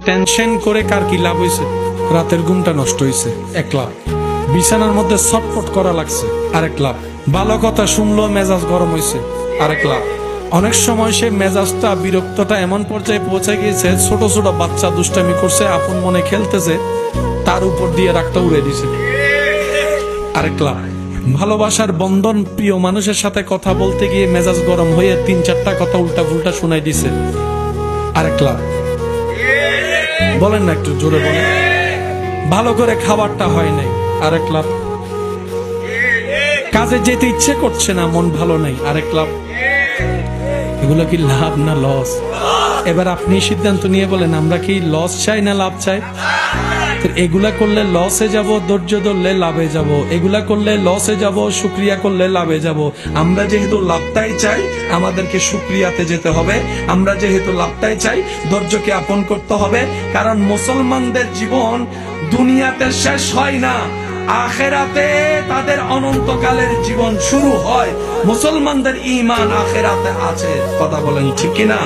Tension করে কার কি লাভ হয়েছে? রাতের ঘুমটা নষ্ট হয়েছে, 1 লাখ। বিছানার মধ্যে ছটফট করা লাগছে, 1 লাখ। ভালো কথা শুনলো মেজাজ গরম হয়েছে, 1 লাখ। অনেক সময় সে মেজাজটা বিরক্তটা এমন পর্যায়ে পৌঁছে গিয়েছে, ছোট ছোট বাচ্চা দুষ্টামি করছে, আপন মনে খেলতেছে, তার উপর দিয়ে রাগটা উড়ে দিছে, 1 লাখ। ভালোবাসার বন্ধন, প্রিয় মানুষের সাথে কথা বলতে গিয়ে মেজাজ গরম হয়ে 3-4টা কথা উল্টা ফুল্টা শুনাই দিছে, 1 লাখ। বলেন না, একটু জোরে বলেন। ভালো করে খাবারটা হয় নাই, 1 লাখ। কাজে যেতে ইচ্ছে করছে না, মন ভালো নাই, 1 লাখ। এগুলো কি লাভ না লস? এবার আপনি সিদ্ধান্ত নিয়ে বলেন, আমরা কি লস চাই না লাভ চাই? এগুলা করলে লসে যাব, ধৈর্য ধরলে লাভে যাব। এগুলা করলে লসে যাব, শুকরিয়া করলে লাভে যাব। আমরা যেহেতু লাভটাই চাই, আমাদেরকে শুকরিয়াতে যেতে হবে। আমরা যেহেতু লাভটাই চাই, ধৈর্যকে আপন করতে হবে। কারণ মুসলমানদের জীবন দুনিয়াতে শেষ হয় না, আখেরাতে তাদের অনন্তকালের জীবন শুরু হয়। মুসলমানদের ঈমান আখেরাতে আছে। কথা বলেন ঠিক কিনা?